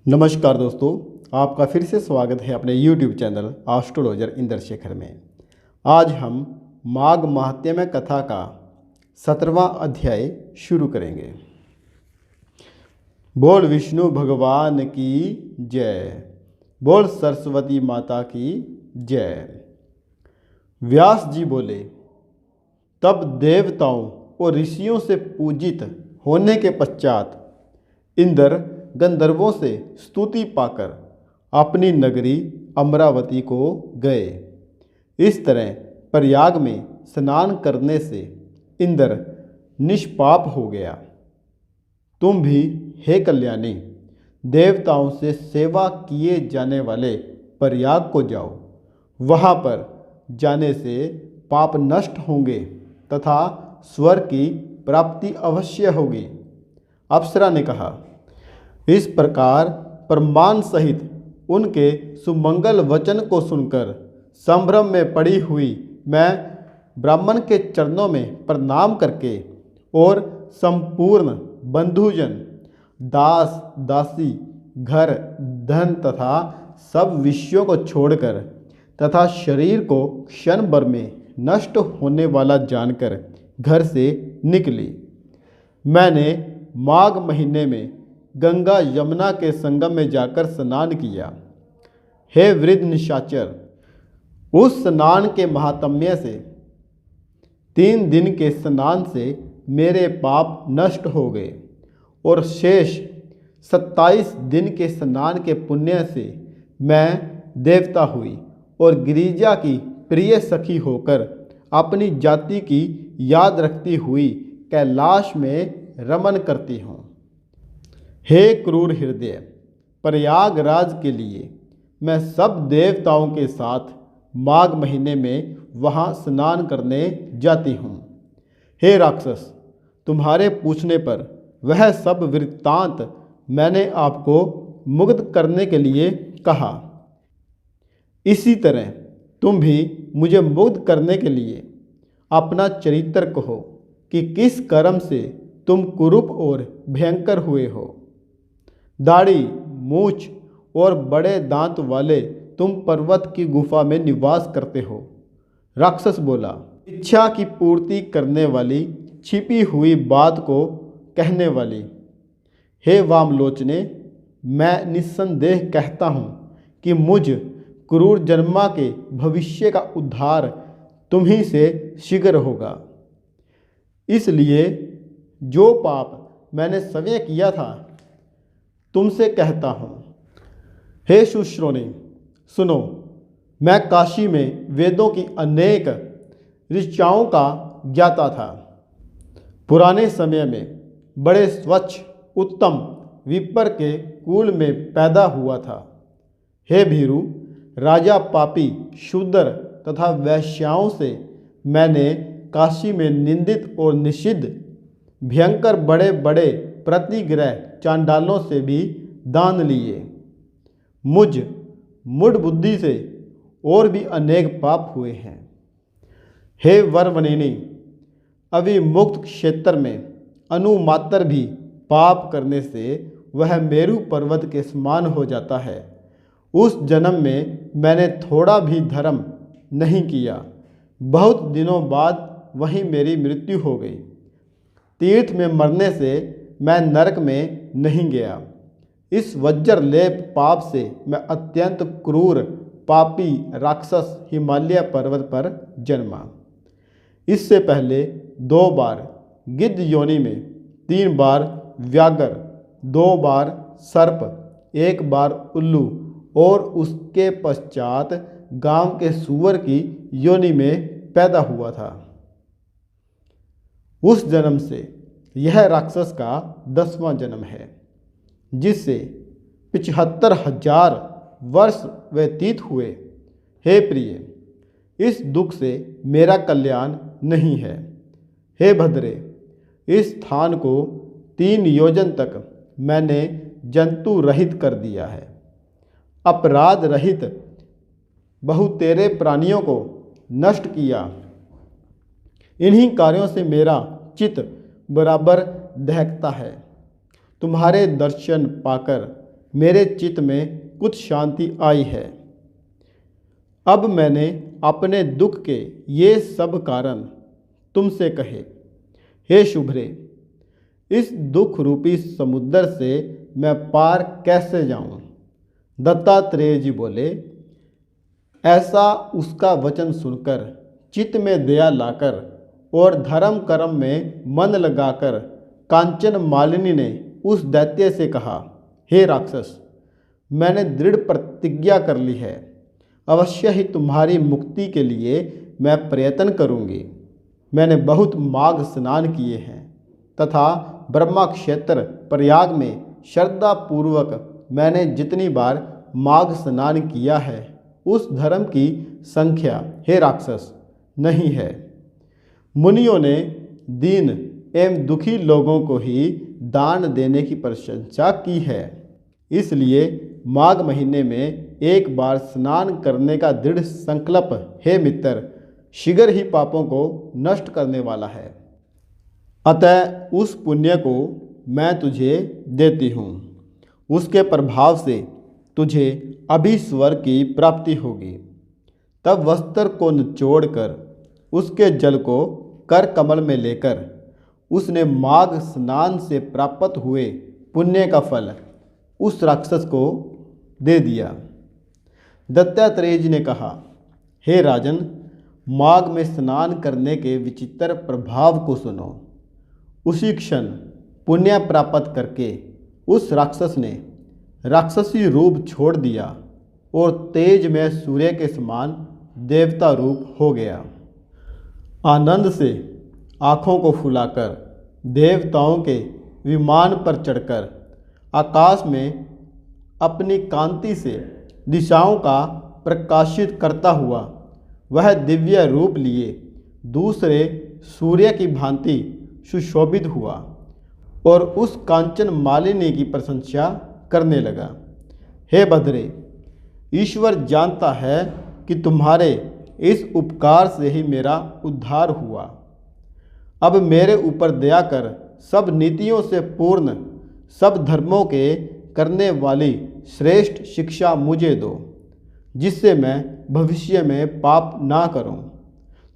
नमस्कार दोस्तों, आपका फिर से स्वागत है अपने YouTube चैनल एस्ट्रोलॉजर इंद्रशेखर में। आज हम माघ महात्म्य कथा का 17वां अध्याय शुरू करेंगे। बोल विष्णु भगवान की जय, बोल सरस्वती माता की जय। व्यास जी बोले, तब देवताओं और ऋषियों से पूजित होने के पश्चात इंद्र गंधर्वों से स्तुति पाकर अपनी नगरी अमरावती को गए। इस तरह प्रयाग में स्नान करने से इंद्र निष्पाप हो गया। तुम भी हे कल्याणी, देवताओं से सेवा किए जाने वाले प्रयाग को जाओ। वहाँ पर जाने से पाप नष्ट होंगे तथा स्वर्ग की प्राप्ति अवश्य होगी। अप्सरा ने कहा। इस प्रकार प्रमाण सहित उनके सुमंगल वचन को सुनकर संभ्रम में पड़ी हुई मैं ब्राह्मण के चरणों में प्रणाम करके और संपूर्ण बंधुजन, दास दासी, घर धन तथा सब विषयों को छोड़कर तथा शरीर को क्षण भर में नष्ट होने वाला जानकर घर से निकली। मैंने माघ महीने में गंगा यमुना के संगम में जाकर स्नान किया। हे वृद्ध निशाचर, उस स्नान के महात्म्य से 3 दिन के स्नान से मेरे पाप नष्ट हो गए और शेष 27 दिन के स्नान के पुण्य से मैं देवता हुई और गिरिजा की प्रिय सखी होकर अपनी जाति की याद रखती हुई कैलाश में रमन करती हूँ। हे क्रूर हृदय, प्रयागराज के लिए मैं सब देवताओं के साथ माघ महीने में वहाँ स्नान करने जाती हूँ। हे राक्षस, तुम्हारे पूछने पर वह सब वृत्तांत मैंने आपको मुग्ध करने के लिए कहा। इसी तरह तुम भी मुझे मुग्ध करने के लिए अपना चरित्र कहो कि किस कर्म से तुम कुरूप और भयंकर हुए हो। दाढ़ी, मूछ और बड़े दांत वाले तुम पर्वत की गुफा में निवास करते हो। राक्षस बोला, इच्छा की पूर्ति करने वाली, छिपी हुई बात को कहने वाली। हे वामलोचने, मैं निस्संदेह कहता हूँ कि मुझ क्रूर जन्मा के भविष्य का उद्धार तुम्ही से शीघ्र होगा। इसलिए जो पाप मैंने स्वयं किया था तुमसे कहता हूँ। हे शुश्रोणी, सुनो, मैं काशी में वेदों की अनेक ऋचाओं का ज्ञाता था। पुराने समय में बड़े स्वच्छ उत्तम विप्र के कुल में पैदा हुआ था। हे भीरु, राजा पापी, शूद्र तथा वैश्याओं से मैंने काशी में निंदित और निषिद्ध भयंकर बड़े बड़े प्रतिग्रह चांडालों से भी दान लिए। मुझ मूढ़ बुद्धि से और भी अनेक पाप हुए हैं। हे वरवनिनी, अविमुक्त क्षेत्र में अनुमात्र भी पाप करने से वह मेरु पर्वत के समान हो जाता है। उस जन्म में मैंने थोड़ा भी धर्म नहीं किया। बहुत दिनों बाद वहीं मेरी मृत्यु हो गई। तीर्थ में मरने से मैं नरक में नहीं गया। इस वज्रलेप पाप से मैं अत्यंत क्रूर पापी राक्षस हिमालय पर्वत पर जन्मा। इससे पहले 2 बार गिद्ध योनि में, 3 बार व्याघ्र, 2 बार सर्प, 1 बार उल्लू और उसके पश्चात गांव के सूअर की योनि में पैदा हुआ था। उस जन्म से यह राक्षस का 10वां जन्म है, जिससे 75,000 वर्ष व्यतीत हुए। हे प्रिय, इस दुख से मेरा कल्याण नहीं है। हे भद्रे, इस स्थान को 3 योजन तक मैंने जंतु रहित कर दिया है। अपराध रहित बहुतेरे प्राणियों को नष्ट किया। इन्हीं कार्यों से मेरा चित्त बराबर दहकता है। तुम्हारे दर्शन पाकर मेरे चित्त में कुछ शांति आई है। अब मैंने अपने दुख के ये सब कारण तुमसे कहे। हे शुभ्रे, इस दुख रूपी समुद्र से मैं पार कैसे जाऊं? दत्तात्रेय जी बोले, ऐसा उसका वचन सुनकर चित्त में दया लाकर और धर्म कर्म में मन लगाकर कांचन मालिनी ने उस दैत्य से कहा, हे राक्षस, मैंने दृढ़ प्रतिज्ञा कर ली है, अवश्य ही तुम्हारी मुक्ति के लिए मैं प्रयत्न करूंगी। मैंने बहुत माघ स्नान किए हैं तथा ब्रह्मा क्षेत्र प्रयाग में श्रद्धापूर्वक मैंने जितनी बार माघ स्नान किया है उस धर्म की संख्या, हे राक्षस, नहीं है। मुनियों ने दीन एवं दुखी लोगों को ही दान देने की प्रशंसा की है। इसलिए माघ महीने में एक बार स्नान करने का दृढ़ संकल्प, हे मित्र, शीघ्र ही पापों को नष्ट करने वाला है। अतः उस पुण्य को मैं तुझे देती हूँ। उसके प्रभाव से तुझे अभी स्वर्ग की प्राप्ति होगी। तब वस्त्र को निचोड़कर उसके जल को कर कमल में लेकर उसने माघ स्नान से प्राप्त हुए पुण्य का फल उस राक्षस को दे दिया। दत्तात्रेय जी ने कहा, हे राजन, माघ में स्नान करने के विचित्र प्रभाव को सुनो। उसी क्षण पुण्य प्राप्त करके उस राक्षस ने राक्षसी रूप छोड़ दिया और तेज में सूर्य के समान देवता रूप हो गया। आनंद से आँखों को फुलाकर देवताओं के विमान पर चढ़कर आकाश में अपनी कांति से दिशाओं का प्रकाशित करता हुआ वह दिव्य रूप लिए दूसरे सूर्य की भांति सुशोभित हुआ और उस कांचन मालिनी की प्रशंसा करने लगा। हे भद्रे, ईश्वर जानता है कि तुम्हारे इस उपकार से ही मेरा उद्धार हुआ। अब मेरे ऊपर दया कर सब नीतियों से पूर्ण, सब धर्मों के करने वाली श्रेष्ठ शिक्षा मुझे दो, जिससे मैं भविष्य में पाप ना करूं।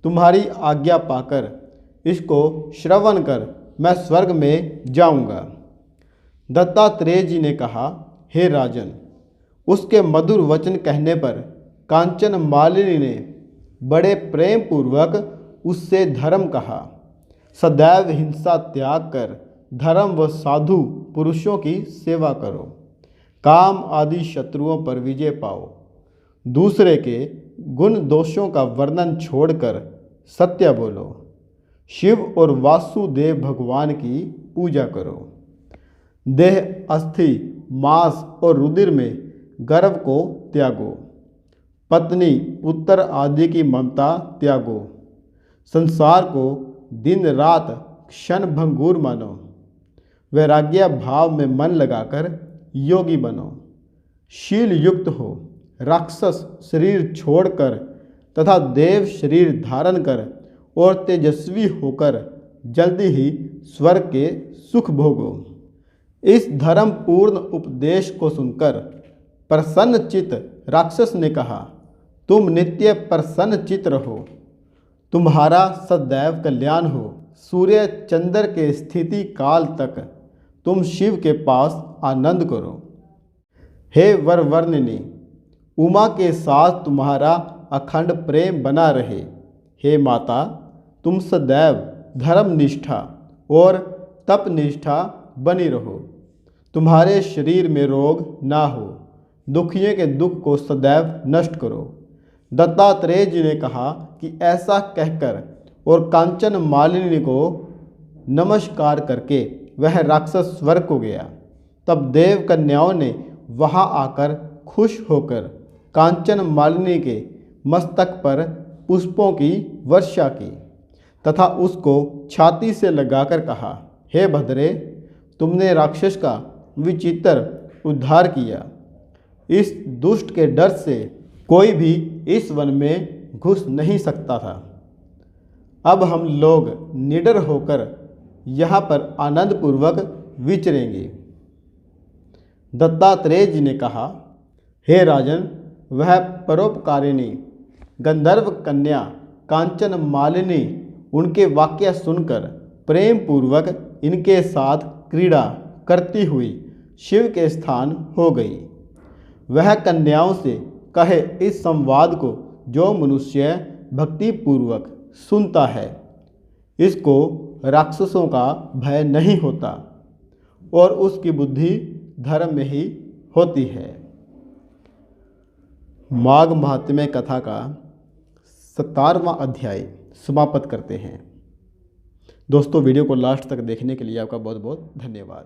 तुम्हारी आज्ञा पाकर इसको श्रवण कर मैं स्वर्ग में जाऊंगा। दत्तात्रेय जी ने कहा, हे राजन, उसके मधुर वचन कहने पर कांचन मालिनी ने बड़े प्रेम पूर्वक उससे धर्म कहा। सदैव हिंसा त्याग कर धर्म व साधु पुरुषों की सेवा करो। काम आदि शत्रुओं पर विजय पाओ। दूसरे के गुण दोषों का वर्णन छोड़कर सत्य बोलो। शिव और वासुदेव भगवान की पूजा करो। देह, अस्थि, मांस और रुधिर में गर्व को त्यागो। पत्नी, पुत्र आदि की ममता त्यागो। संसार को दिन रात क्षण भंगुर मानो। वैराग्य भाव में मन लगाकर योगी बनो। शील युक्त हो। राक्षस शरीर छोड़कर तथा देव शरीर धारण कर और तेजस्वी होकर जल्दी ही स्वर्ग के सुख भोगो। इस धर्म पूर्ण उपदेश को सुनकर प्रसन्न चित्त राक्षस ने कहा, तुम नित्य प्रसन्न चित्त रहो। तुम्हारा सदैव कल्याण हो। सूर्य चंद्र के स्थिति काल तक तुम शिव के पास आनंद करो। हे वरवर्णिनी, उमा के साथ तुम्हारा अखंड प्रेम बना रहे। हे माता, तुम सदैव धर्म निष्ठा और तप निष्ठा बनी रहो। तुम्हारे शरीर में रोग ना हो। दुखियों के दुख को सदैव नष्ट करो। दत्तात्रेय जी ने कहा कि ऐसा कहकर और कांचन मालिनी को नमस्कार करके वह राक्षस स्वर्ग को गया। तब देव कन्याओं ने वहां आकर खुश होकर कांचन मालिनी के मस्तक पर पुष्पों की वर्षा की तथा उसको छाती से लगाकर कहा, हे भद्रे, तुमने राक्षस का विचित्र उद्धार किया। इस दुष्ट के डर से कोई भी इस वन में घुस नहीं सकता था। अब हम लोग निडर होकर यहाँ पर आनंदपूर्वक विचरेंगे। दत्तात्रेय जी ने कहा, हे राजन, वह परोपकारिणी गंधर्व कन्या कांचन मालिनी उनके वाक्य सुनकर प्रेम पूर्वक इनके साथ क्रीड़ा करती हुई शिव के स्थान हो गई। वह कन्याओं से कहे इस संवाद को जो मनुष्य भक्ति पूर्वक सुनता है, इसको राक्षसों का भय नहीं होता और उसकी बुद्धि धर्म में ही होती है। माघ महात्म्य कथा का 17वां अध्याय समाप्त करते हैं। दोस्तों, वीडियो को लास्ट तक देखने के लिए आपका बहुत बहुत धन्यवाद।